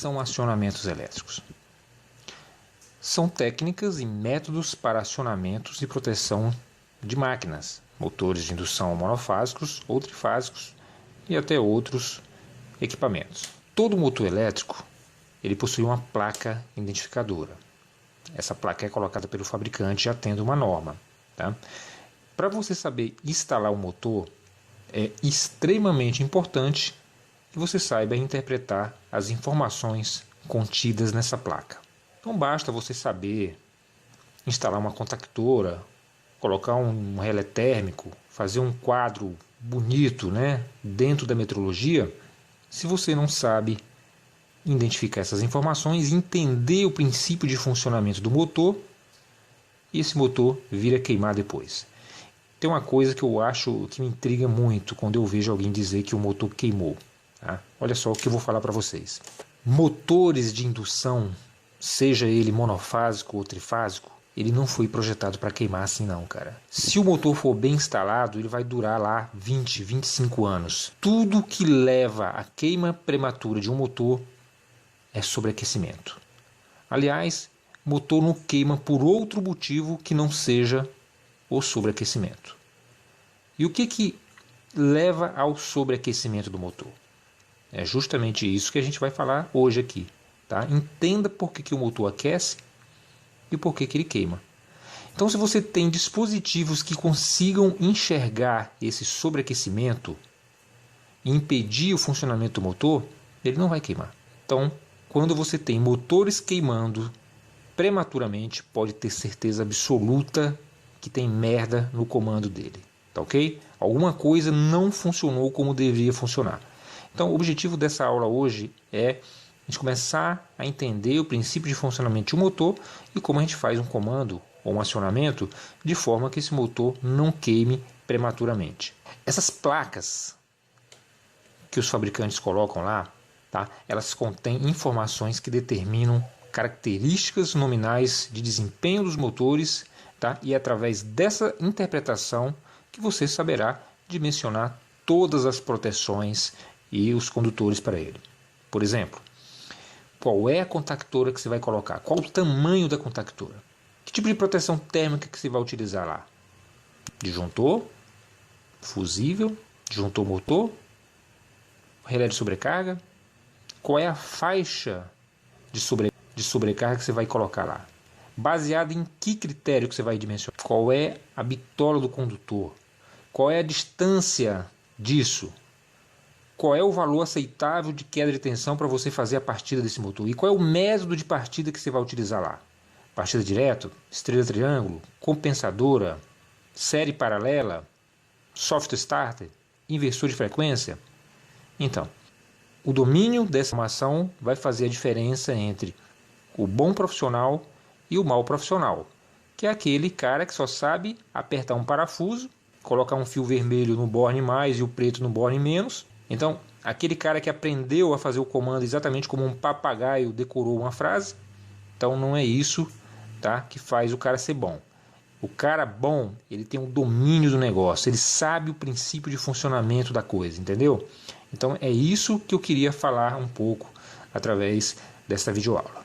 são acionamentos elétricos? São técnicas e métodos para acionamentos e proteção de máquinas, motores de indução monofásicos ou trifásicos e até outros equipamentos. Todo motor elétrico ele possui uma placa identificadora. Essa placa é colocada pelo fabricante já tendo uma norma. Tá? Para você saber instalar o motor, é extremamente importante que você saiba interpretar as informações contidas nessa placa. Não basta você saber instalar uma contactora, colocar um relé térmico, fazer um quadro bonito, né, dentro da metrologia, se você não sabe identificar essas informações, entender o princípio de funcionamento do motor, e esse motor vir a queimar depois. Tem uma coisa que eu acho que me intriga muito quando eu vejo alguém dizer que o motor queimou. Tá? Olha só o que eu vou falar para vocês. Motores de indução, seja ele monofásico ou trifásico, ele não foi projetado para queimar assim não, cara. Se o motor for bem instalado, ele vai durar lá 20, 25 anos. Tudo que leva à queima prematura de um motor é sobreaquecimento. Aliás, motor não queima por outro motivo que não seja o sobreaquecimento. E o que leva ao sobreaquecimento do motor? É justamente isso que a gente vai falar hoje aqui. Tá? Entenda por que o motor aquece e por que ele queima. Então, se você tem dispositivos que consigam enxergar esse sobreaquecimento e impedir o funcionamento do motor, ele não vai queimar. Então, quando você tem motores queimando prematuramente, pode ter certeza absoluta que tem merda no comando dele. Tá ok? Alguma coisa não funcionou como deveria funcionar. Então, o objetivo dessa aula hoje é a gente começar a entender o princípio de funcionamento de um motor e como a gente faz um comando ou um acionamento de forma que esse motor não queime prematuramente. Essas placas que os fabricantes colocam lá, tá? Elas contêm informações que determinam características nominais de desempenho dos motores, tá? E é através dessa interpretação que você saberá dimensionar todas as proteções e os condutores para ele. Por exemplo, qual é a contactora que você vai colocar? Qual o tamanho da contactora? Que tipo de proteção térmica que você vai utilizar lá? Disjuntor, fusível, disjuntor motor, relé de sobrecarga? Qual é a faixa de sobrecarga que você vai colocar lá? Baseado em que critério que você vai dimensionar? Qual é a bitola do condutor? Qual é a distância disso? Qual é o valor aceitável de queda de tensão para você fazer a partida desse motor? E qual é o método de partida que você vai utilizar lá? Partida direto, estrela triângulo, compensadora, série paralela, soft starter, inversor de frequência? Então, o domínio dessa informação vai fazer a diferença entre o bom profissional e o mau profissional, que é aquele cara que só sabe apertar um parafuso, colocar um fio vermelho no borne mais e o preto no borne menos. Então, aquele cara que aprendeu a fazer o comando exatamente como um papagaio decorou uma frase, então não é isso, tá, que faz o cara ser bom. O cara bom, ele tem um domínio do negócio, ele sabe o princípio de funcionamento da coisa, entendeu? Então é isso que eu queria falar um pouco através desta videoaula.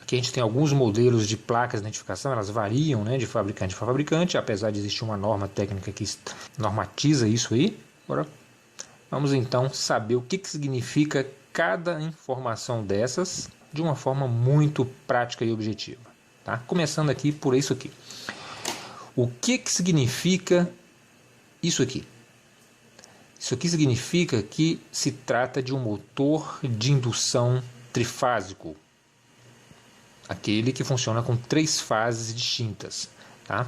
Aqui a gente tem alguns modelos de placas de identificação, elas variam, né, de fabricante para fabricante, apesar de existir uma norma técnica que normatiza isso aí. Agora vamos então saber o que significa cada informação dessas de uma forma muito prática e objetiva. Tá? Começando aqui por isso aqui. O que significa isso aqui? Isso aqui significa que se trata de um motor de indução trifásico. Aquele que funciona com 3 fases distintas. Tá?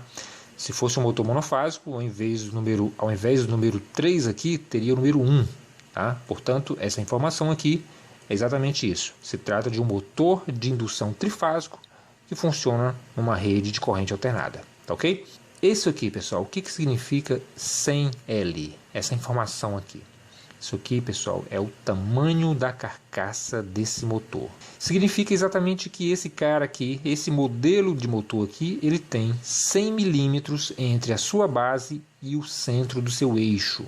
Se fosse um motor monofásico, ao invés do número 3 aqui, teria o número 1. Tá? Portanto, essa informação aqui é exatamente isso. Se trata de um motor de indução trifásico que funciona numa rede de corrente alternada. Tá ok? Isso aqui, pessoal, o que significa 100L? Essa informação aqui. Isso aqui, pessoal, é o tamanho da carcaça desse motor. Significa exatamente que esse cara aqui, esse modelo de motor aqui, ele tem 100 milímetros entre a sua base e o centro do seu eixo.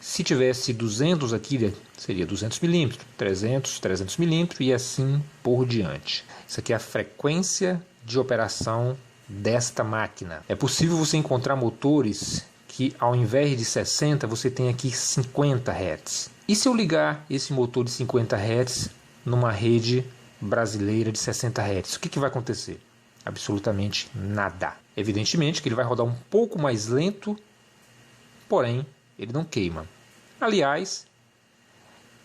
Se tivesse 200 aqui, seria 200 milímetros, 300 milímetros e assim por diante. Isso aqui é a frequência de operação desta máquina. É possível você encontrar motores que ao invés de 60 você tem aqui 50 Hz. E se eu ligar esse motor de 50 Hz numa rede brasileira de 60 Hz, o que vai acontecer? Absolutamente nada. Evidentemente que ele vai rodar um pouco mais lento, porém ele não queima. Aliás,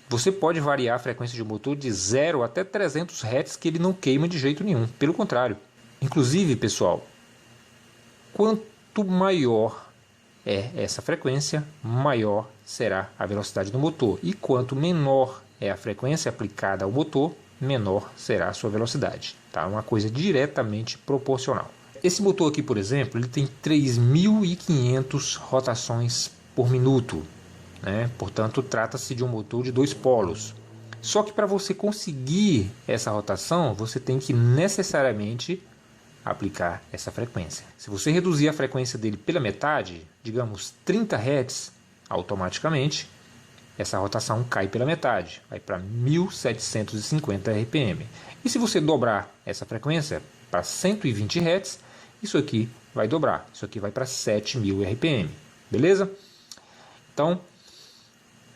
você pode variar a frequência de um motor de 0 até 300 Hz que ele não queima de jeito nenhum. Pelo contrário. Inclusive, pessoal, quanto maior é essa frequência, maior será a velocidade do motor. E quanto menor é a frequência aplicada ao motor, menor será a sua velocidade. Tá? Uma coisa diretamente proporcional. Esse motor aqui, por exemplo, ele tem 3.500 rotações por minuto, né? Portanto, trata-se de um motor de 2 polos. Só que para você conseguir essa rotação, você tem que necessariamente aplicar essa frequência. Se você reduzir a frequência dele pela metade, digamos 30 Hz, automaticamente essa rotação cai pela metade, vai para 1750 RPM. E se você dobrar essa frequência para 120 Hz, isso aqui vai dobrar, isso aqui vai para 7000 RPM, beleza? Então,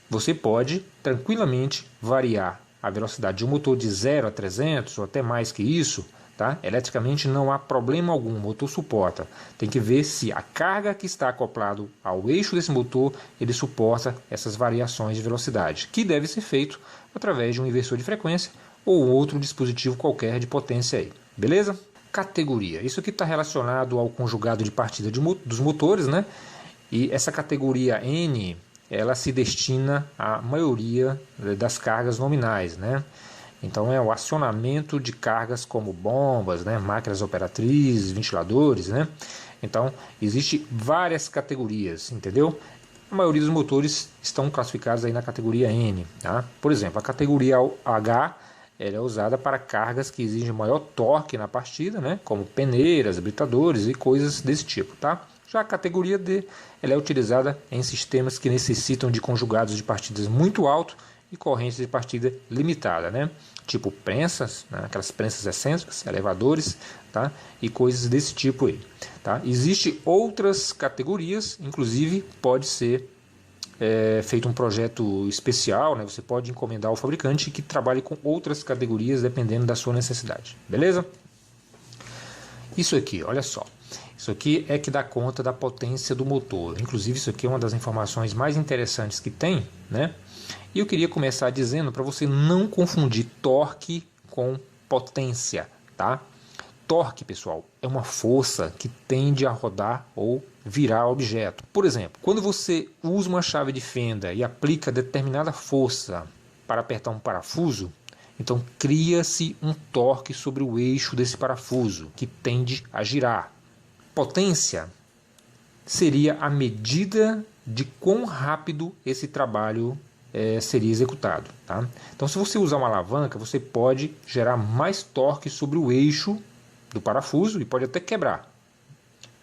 você pode tranquilamente variar a velocidade de um motor de 0 a 300 ou até mais que isso, tá? Eletricamente não há problema algum, o motor suporta. Tem que ver se a carga que está acoplado ao eixo desse motor, ele suporta essas variações de velocidade, que deve ser feito através de um inversor de frequência ou outro dispositivo qualquer de potência aí, beleza? Categoria, isso aqui está relacionado ao conjugado de partida dos motores, né? E essa categoria N, ela se destina à maioria das cargas nominais, né? Então é o acionamento de cargas como bombas, né? Máquinas operatrizes, ventiladores, né? Então existe várias categorias, entendeu? A maioria dos motores estão classificados aí na categoria N, tá? Por exemplo, a categoria H, ela é usada para cargas que exigem maior torque na partida, né? Como peneiras, hibridadores e coisas desse tipo, tá? Já a categoria D, ela é utilizada em sistemas que necessitam de conjugados de partidas muito alto e correntes de partida limitada, né? Tipo prensas, né? Aquelas prensas excêntricas, elevadores, tá? E coisas desse tipo aí, tá? Existem outras categorias, inclusive pode ser feito um projeto especial, né? Você pode encomendar ao fabricante que trabalhe com outras categorias dependendo da sua necessidade, beleza? Isso aqui, olha só. Isso aqui é que dá conta da potência do motor. Inclusive, isso aqui é uma das informações mais interessantes que tem, né? E eu queria começar dizendo para você não confundir torque com potência, tá? Torque, pessoal, é uma força que tende a rodar ou virar objeto. Por exemplo, quando você usa uma chave de fenda e aplica determinada força para apertar um parafuso, então cria-se um torque sobre o eixo desse parafuso, que tende a girar. Potência seria a medida de quão rápido esse trabalho seria executado, tá? Então, se você usar uma alavanca, você pode gerar mais torque sobre o eixo do parafuso e pode até quebrar.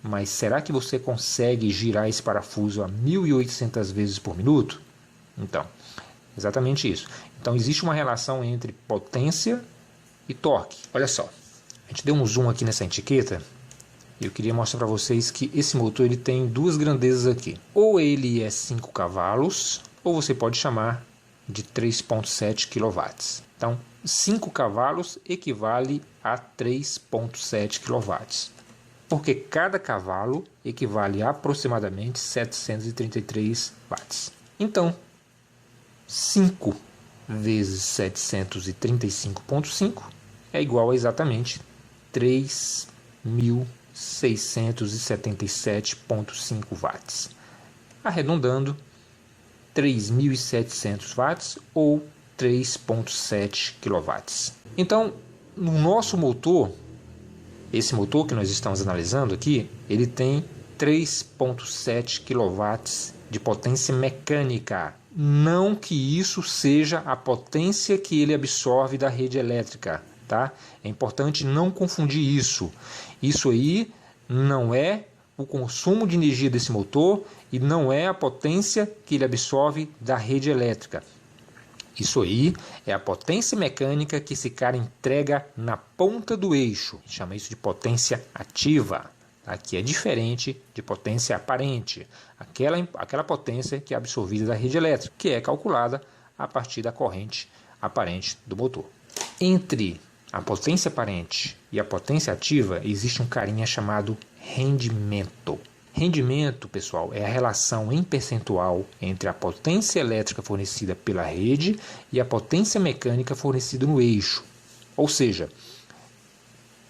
Mas será que você consegue girar esse parafuso a 1.800 vezes por minuto? Então, exatamente isso. Então, existe uma relação entre potência e torque. Olha só, a gente deu um zoom aqui nessa etiqueta. Eu queria mostrar para vocês que esse motor ele tem duas grandezas aqui. Ou ele é 5 cavalos, ou você pode chamar de 3,7 kW. Então, 5 cavalos equivale a 3,7 kW. Porque cada cavalo equivale a aproximadamente 733 watts. Então, 5 vezes 735,5 é igual a exatamente 3.677,5 watts. Arredondando, 3.700 watts ou 3,7 kW. Então, no nosso motor, esse motor que nós estamos analisando aqui, ele tem 3,7 kW de potência mecânica. Não que isso seja a potência que ele absorve da rede elétrica, tá? É importante não confundir isso. Isso aí não é o consumo de energia desse motor e não é a potência que ele absorve da rede elétrica. Isso aí é a potência mecânica que esse cara entrega na ponta do eixo. A gente chama isso de potência ativa. Aqui é diferente de potência aparente. Aquela potência que é absorvida da rede elétrica, que é calculada a partir da corrente aparente do motor. Entre a potência aparente e a potência ativa existe um carinha chamado rendimento. Rendimento, pessoal, é a relação em percentual entre a potência elétrica fornecida pela rede e a potência mecânica fornecida no eixo. Ou seja,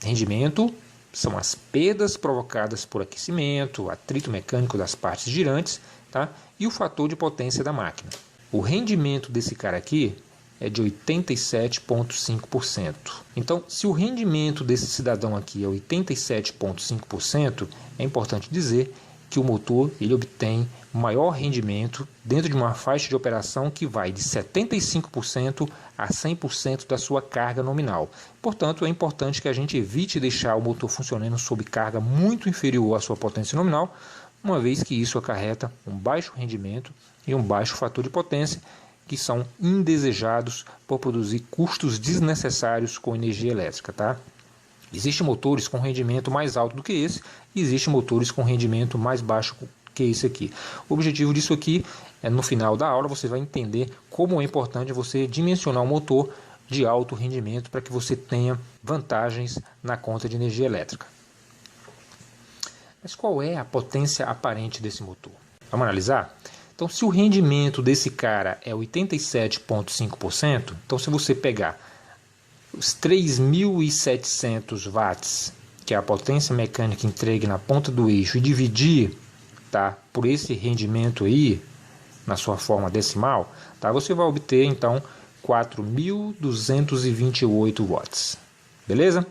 rendimento são as perdas provocadas por aquecimento, atrito mecânico das partes girantes, tá? E o fator de potência da máquina. O rendimento desse cara aqui é de 87,5%. Então, se o rendimento desse cidadão aqui é 87,5%, é importante dizer que o motor ele obtém maior rendimento dentro de uma faixa de operação que vai de 75% a 100% da sua carga nominal. Portanto, é importante que a gente evite deixar o motor funcionando sob carga muito inferior à sua potência nominal, uma vez que isso acarreta um baixo rendimento e um baixo fator de potência, que são indesejados por produzir custos desnecessários com energia elétrica, tá? Existem motores com rendimento mais alto do que esse e existem motores com rendimento mais baixo que esse aqui. O objetivo disso aqui é, no final da aula, você vai entender como é importante você dimensionar um motor de alto rendimento para que você tenha vantagens na conta de energia elétrica. Mas qual é a potência aparente desse motor? Vamos analisar? Então, se o rendimento desse cara é 87,5%, então se você pegar os 3.700 watts, que é a potência mecânica entregue na ponta do eixo, e dividir, tá, por esse rendimento aí, na sua forma decimal, tá, você vai obter, então, 4.228 watts. Beleza?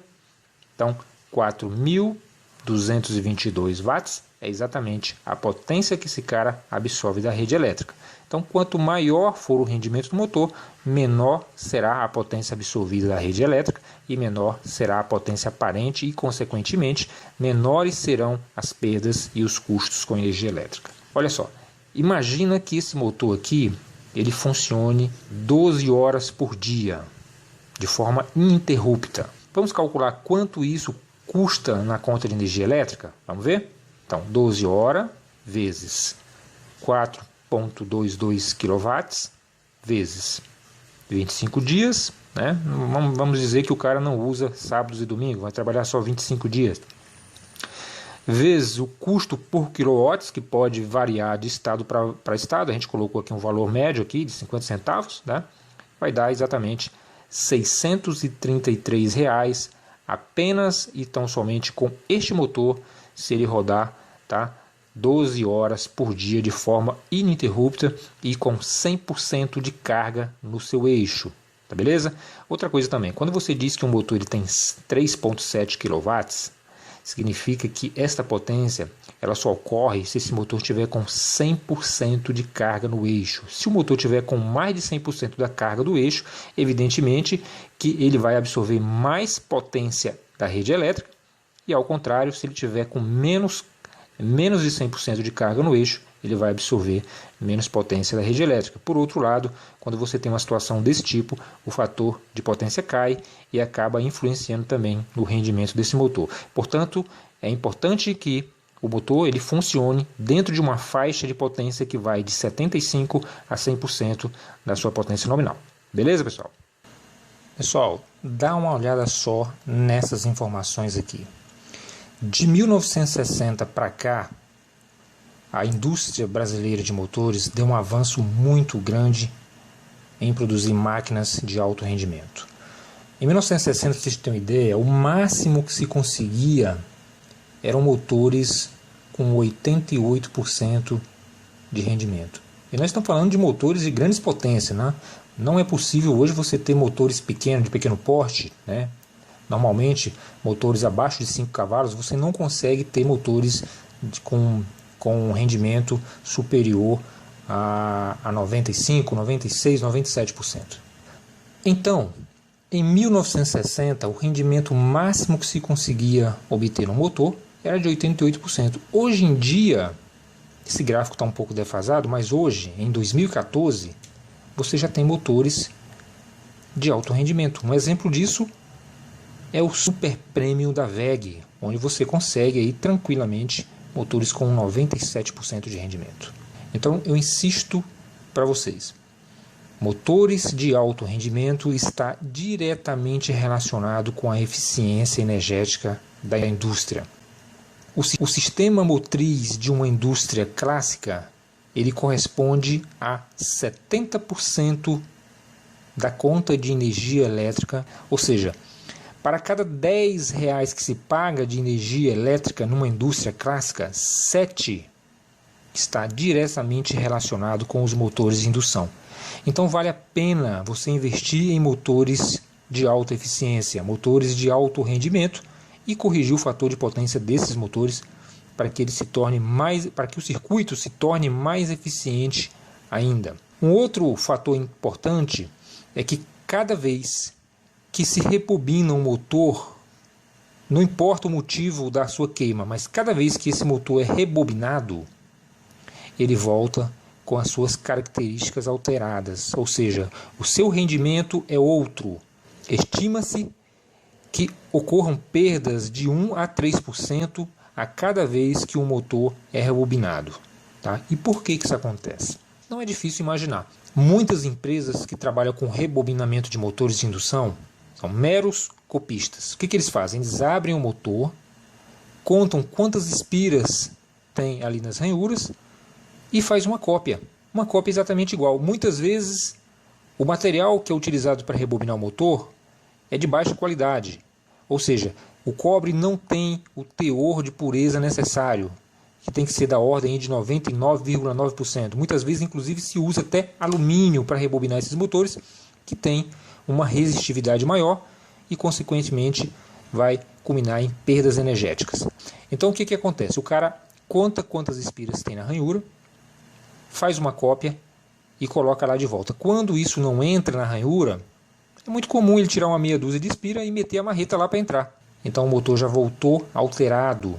Então, 4.222 watts é exatamente a potência que esse cara absorve da rede elétrica. Então, quanto maior for o rendimento do motor, menor será a potência absorvida da rede elétrica e menor será a potência aparente e, consequentemente, menores serão as perdas e os custos com energia elétrica. Olha só, imagina que esse motor aqui ele funcione 12 horas por dia, de forma ininterrupta. Vamos calcular quanto isso custa na conta de energia elétrica? Vamos ver? Então, 12 horas vezes 4,22 kW vezes 25 dias, né? Vamos dizer que o cara não usa sábados e domingos, vai trabalhar só 25 dias. Vezes o custo por quilowatts, que pode variar de estado para estado, a gente colocou aqui um valor médio aqui de 50 centavos, né? Vai dar exatamente R$ 633 reais apenas e tão somente com este motor, se ele rodar, tá, 12 horas por dia de forma ininterrupta e com 100% de carga no seu eixo, tá beleza? Outra coisa também, quando você diz que um motor ele tem 3,7 kW, significa que esta potência ela só ocorre se esse motor tiver com 100% de carga no eixo. Se o motor tiver com mais de 100% da carga do eixo, evidentemente que ele vai absorver mais potência da rede elétrica, e ao contrário, se ele tiver com menos de 100% de carga no eixo, ele vai absorver menos potência da rede elétrica. Por outro lado, quando você tem uma situação desse tipo, o fator de potência cai e acaba influenciando também no rendimento desse motor. Portanto, é importante que o motor ele funcione dentro de uma faixa de potência que vai de 75% a 100% da sua potência nominal. Beleza, pessoal? Pessoal, dá uma olhada só nessas informações aqui. De 1960 para cá, a indústria brasileira de motores deu um avanço muito grande em produzir máquinas de alto rendimento. Em 1960, para vocês terem uma ideia, o máximo que se conseguia eram motores com 88% de rendimento. E nós estamos falando de motores de grandes potências, né? Não é possível hoje você ter motores pequenos, de pequeno porte, né? Normalmente, motores abaixo de 5 cavalos, você não consegue ter motores com um rendimento superior a 95%, 96%, 97%. Então, em 1960, o rendimento máximo que se conseguia obter no motor era de 88%. Hoje em dia, esse gráfico está um pouco defasado, mas hoje, em 2014, você já tem motores de alto rendimento. Um exemplo disso é o Super Premium da WEG, onde você consegue aí tranquilamente motores com 97% de rendimento. Então eu insisto para vocês, motores de alto rendimento está diretamente relacionado com a eficiência energética da indústria. O sistema motriz de uma indústria clássica, ele corresponde a 70% da conta de energia elétrica, ou seja, para cada R$10 que se paga de energia elétrica numa indústria clássica, 7 está diretamente relacionado com os motores de indução. Então vale a pena você investir em motores de alta eficiência, motores de alto rendimento e corrigir o fator de potência desses motores para que ele se torne para que o circuito se torne mais eficiente ainda. Um outro fator importante é que cada vez que se rebobina um motor, não importa o motivo da sua queima, mas cada vez que esse motor é rebobinado, ele volta com as suas características alteradas, ou seja, o seu rendimento é outro. Estima-se que ocorram perdas de 1 a 3% a cada vez que um motor é rebobinado. Tá? E por que isso acontece? Não é difícil imaginar. Muitas empresas que trabalham com rebobinamento de motores de indução são meros copistas. O que eles fazem? Eles abrem o motor, contam quantas espiras tem ali nas ranhuras e faz uma cópia exatamente igual. Muitas vezes o material que é utilizado para rebobinar o motor é de baixa qualidade, ou seja, o cobre não tem o teor de pureza necessário, que tem que ser da ordem de 99,9%. Muitas vezes, inclusive, se usa até alumínio para rebobinar esses motores, que tem uma resistividade maior e, consequentemente, vai culminar em perdas energéticas. Então, o que acontece? O cara conta quantas espiras tem na ranhura, faz uma cópia e coloca lá de volta. Quando isso não entra na ranhura, é muito comum ele tirar uma meia dúzia de espira e meter a marreta lá para entrar. Então o motor já voltou alterado.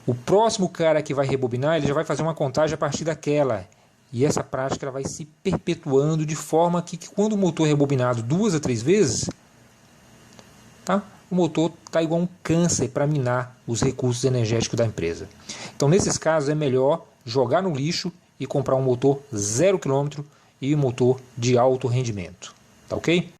O próximo cara que vai rebobinar, ele já vai fazer uma contagem a partir daquela. E essa prática ela vai se perpetuando de forma que quando o motor é rebobinado 2 a 3 vezes, tá? O motor está igual um câncer para minar os recursos energéticos da empresa. Então nesses casos é melhor jogar no lixo e comprar um motor 0 km e um motor de alto rendimento. Tá ok?